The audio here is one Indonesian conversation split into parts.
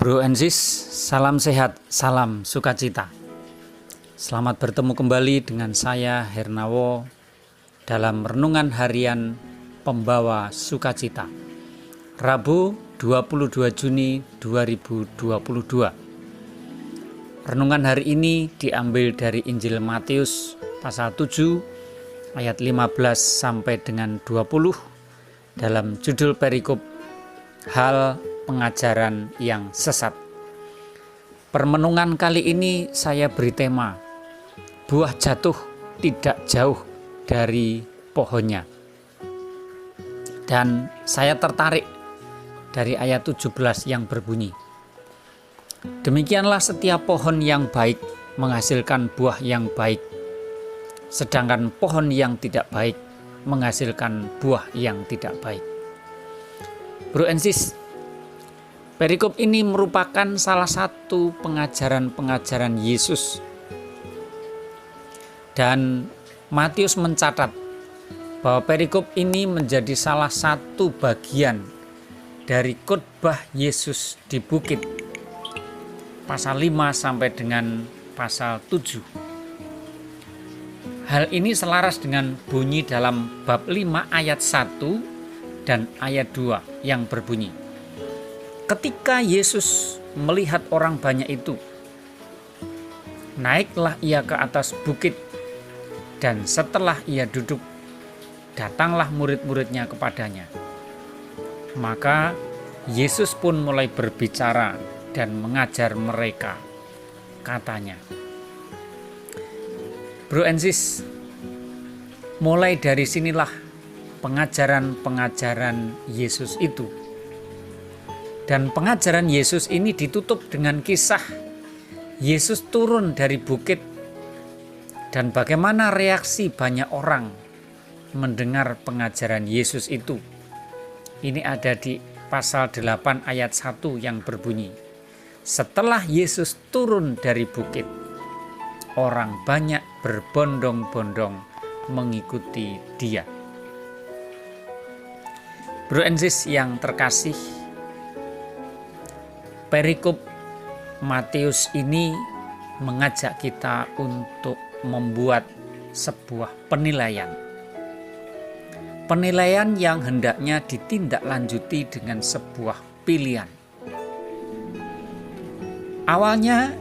Bro and sis, salam sehat, salam sukacita. Selamat bertemu kembali dengan saya Hernawo dalam renungan harian pembawa sukacita. Rabu 22 Juni 2022. Renungan hari ini diambil dari Injil Matius pasal 7 ayat 15 sampai dengan 20 dalam judul perikop hal pengajaran yang sesat. Permenungan kali ini saya beri tema buah jatuh tidak jauh dari pohonnya. Dan saya tertarik dari ayat 17 yang berbunyi, demikianlah setiap pohon yang baik menghasilkan buah yang baik, sedangkan pohon yang tidak baik menghasilkan buah yang tidak baik. Bro and sis, perikop ini merupakan salah satu pengajaran-pengajaran Yesus. Dan Matius mencatat bahwa perikop ini menjadi salah satu bagian dari khotbah Yesus di bukit pasal 5 sampai dengan pasal 7. Hal ini selaras dengan bunyi dalam bab 5 ayat 1 dan ayat 2 yang berbunyi, ketika Yesus melihat orang banyak itu, naiklah ia ke atas bukit, dan setelah ia duduk, datanglah murid-muridnya kepadanya. Maka Yesus pun mulai berbicara dan mengajar mereka, katanya. Bro and sis, mulai dari sinilah pengajaran-pengajaran Yesus itu. Dan pengajaran Yesus ini ditutup dengan kisah Yesus turun dari bukit dan bagaimana reaksi banyak orang mendengar pengajaran Yesus itu. Ini ada di pasal 8 ayat 1 yang berbunyi, setelah Yesus turun dari bukit, orang banyak berbondong-bondong mengikuti dia. Bro and sis yang terkasih, perikop Matius ini mengajak kita untuk membuat sebuah penilaian. Penilaian yang hendaknya ditindaklanjuti dengan sebuah pilihan. Awalnya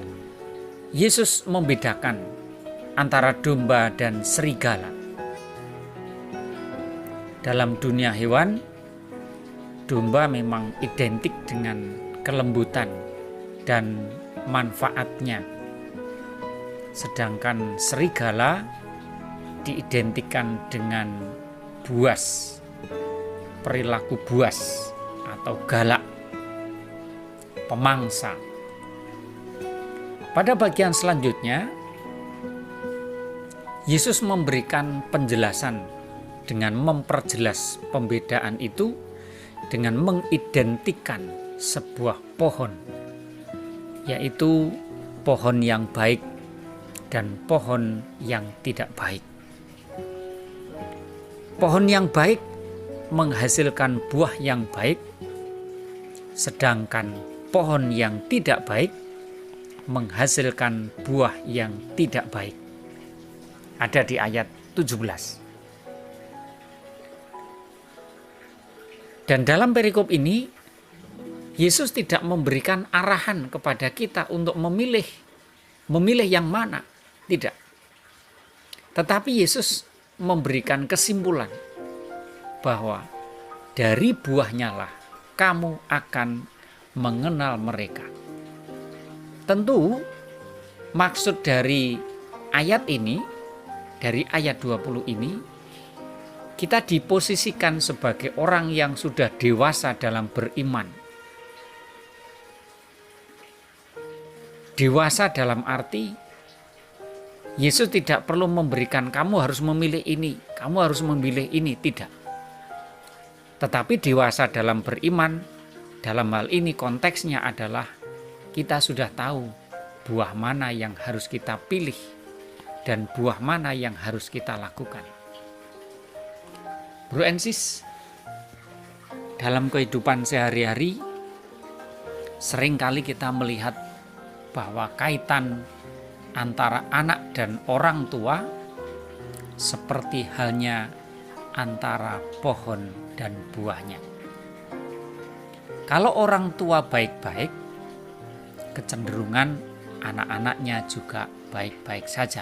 Yesus membedakan antara domba dan serigala. Dalam dunia hewan, domba memang identik dengan kelembutan dan manfaatnya. Sedangkan serigala diidentikan dengan buas, perilaku buas atau galak, pemangsa. Pada bagian selanjutnya, Yesus memberikan penjelasan dengan memperjelas pembedaan itu dengan mengidentikan sebuah pohon, yaitu pohon yang baik dan pohon yang tidak baik. Pohon yang baik menghasilkan buah yang baik, sedangkan pohon yang tidak baik menghasilkan buah yang tidak baik. Ada di ayat 17. Dan dalam perikop ini, Yesus tidak memberikan arahan kepada kita untuk memilih yang mana, tidak. Tetapi Yesus memberikan kesimpulan bahwa dari buahnya lah kamu akan mengenal mereka. Tentu maksud dari ayat ini, dari ayat 20 ini, kita diposisikan sebagai orang yang sudah dewasa dalam beriman. Dewasa dalam arti Yesus tidak perlu memberikan kamu harus memilih ini, kamu harus memilih ini, tidak. Tetapi dewasa dalam beriman, dalam hal ini konteksnya adalah kita sudah tahu buah mana yang harus kita pilih dan buah mana yang harus kita lakukan. Bro and sis, dalam kehidupan sehari-hari Seringkali kita melihat bahwa kaitan antara anak dan orang tua seperti halnya antara pohon dan buahnya. Kalau orang tua baik-baik, kecenderungan anak-anaknya juga baik-baik saja.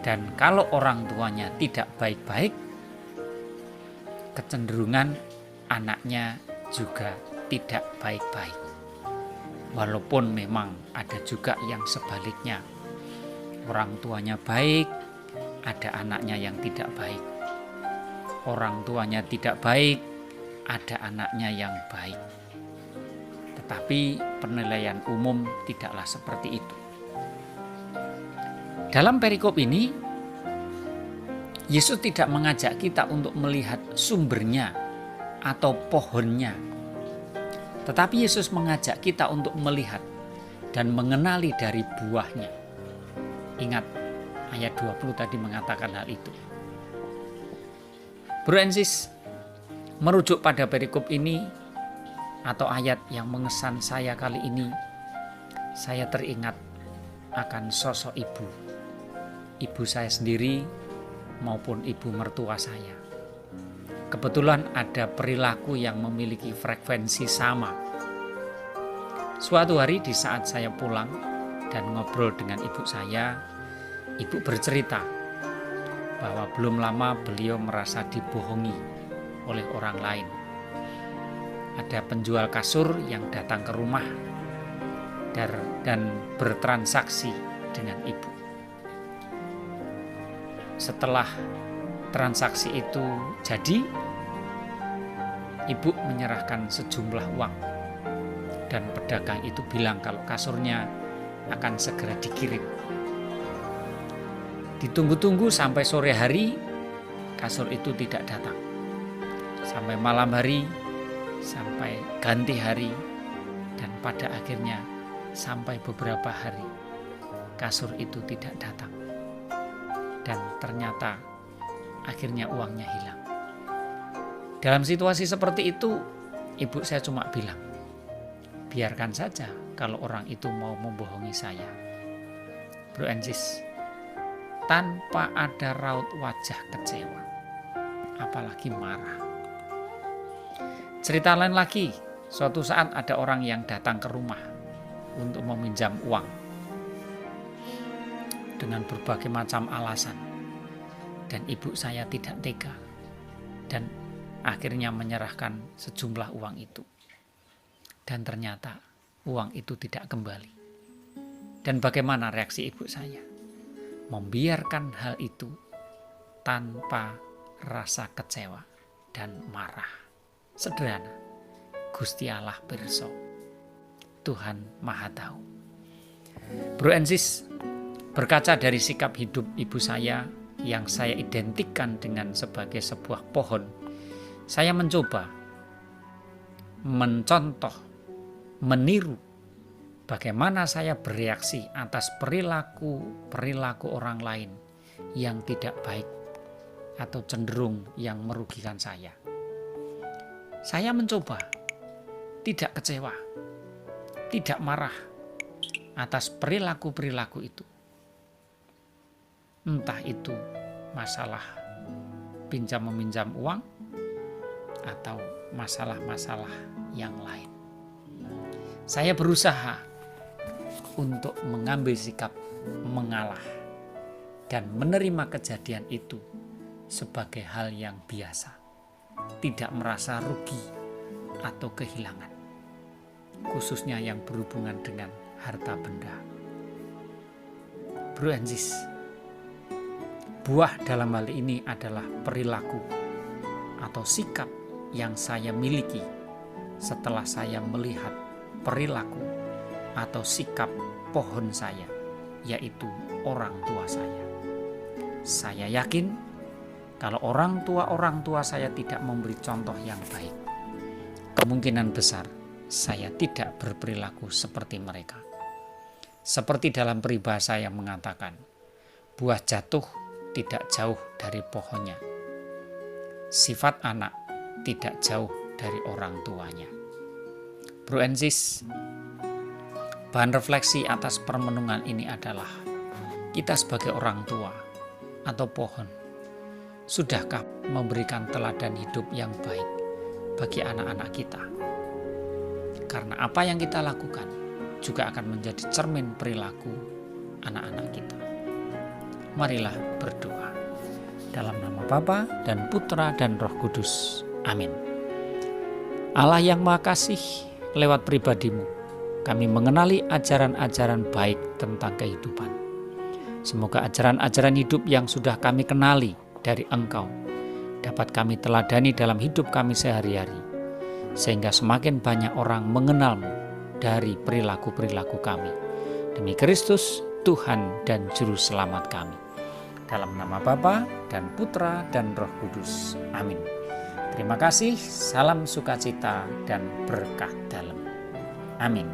Dan kalau orang tuanya tidak baik-baik, kecenderungan anaknya juga tidak baik-baik. Walaupun memang ada juga yang sebaliknya. Orang tuanya baik, ada anaknya yang tidak baik. Orang tuanya tidak baik, ada anaknya yang baik. Tetapi penilaian umum tidaklah seperti itu. Dalam perikop ini, Yesus tidak mengajak kita untuk melihat sumbernya atau pohonnya. Tetapi Yesus mengajak kita untuk melihat dan mengenali dari buahnya. Ingat, ayat 20 tadi mengatakan hal itu. Bro and sis, merujuk pada perikop ini atau ayat yang mengesan saya kali ini, saya teringat akan sosok ibu saya sendiri maupun ibu mertua saya. Kebetulan ada perilaku yang memiliki frekuensi sama. Suatu hari di saat saya pulang dan ngobrol dengan ibu saya, ibu bercerita bahwa belum lama beliau merasa dibohongi oleh orang lain. Ada penjual kasur yang datang ke rumah dan bertransaksi dengan ibu. Setelah transaksi itu jadi, ibu menyerahkan sejumlah uang dan pedagang itu bilang kalau kasurnya akan segera dikirim. Ditunggu-tunggu sampai sore hari, kasur itu tidak datang. Sampai malam hari, sampai ganti hari, dan pada akhirnya sampai beberapa hari, kasur itu tidak datang. Dan ternyata akhirnya uangnya hilang. Dalam situasi seperti itu, ibu saya cuma bilang, biarkan saja kalau orang itu mau membohongi saya. Bro and sis, tanpa ada raut wajah kecewa, apalagi marah. Cerita lain lagi, suatu saat ada orang yang datang ke rumah untuk meminjam uang dengan berbagai macam alasan, dan ibu saya tidak tega dan akhirnya menyerahkan sejumlah uang itu, dan ternyata uang itu tidak kembali. Dan bagaimana reaksi ibu saya? Membiarkan hal itu tanpa rasa kecewa dan marah. Sederhana, Gusti Allah pirsa, Tuhan Maha Tahu. Bro and sis, berkaca dari sikap hidup ibu saya yang saya identikkan dengan sebagai sebuah pohon, saya mencoba mencontoh, meniru bagaimana saya bereaksi atas perilaku orang lain yang tidak baik atau cenderung yang merugikan saya. Saya mencoba tidak kecewa, tidak marah atas perilaku-perilaku itu. Entah itu masalah pinjam-meminjam uang atau masalah-masalah yang lain. Saya berusaha untuk mengambil sikap mengalah dan menerima kejadian itu sebagai hal yang biasa. Tidak merasa rugi atau kehilangan, khususnya yang berhubungan dengan harta benda. Bro and sis, buah dalam hal ini adalah perilaku atau sikap yang saya miliki setelah saya melihat perilaku atau sikap pohon saya, yaitu orang tua saya. Saya yakin kalau orang tua saya tidak memberi contoh yang baik, kemungkinan besar saya tidak berperilaku seperti mereka. Seperti dalam peribahasa yang mengatakan, buah jatuh tidak jauh dari pohonnya. Sifat anak tidak jauh dari orang tuanya. Bro and Sis, bahan refleksi atas permenungan ini adalah kita sebagai orang tua atau pohon, sudahkah memberikan teladan hidup yang baik bagi anak-anak kita? Karena apa yang kita lakukan juga akan menjadi cermin perilaku anak-anak kita. Marilah berdoa. Dalam nama Bapa dan Putra dan Roh Kudus. Amin. Allah yang Maha Kasih, lewat pribadimu, kami mengenali ajaran-ajaran baik tentang kehidupan. Semoga ajaran-ajaran hidup yang sudah kami kenali dari Engkau dapat kami teladani dalam hidup kami sehari-hari, sehingga semakin banyak orang mengenalmu dari perilaku-perilaku kami. Demi Kristus, Tuhan dan Juru Selamat kami. Dalam nama Bapa dan Putra dan Roh Kudus. Amin. Terima kasih, salam sukacita dan berkah dalam. Amin.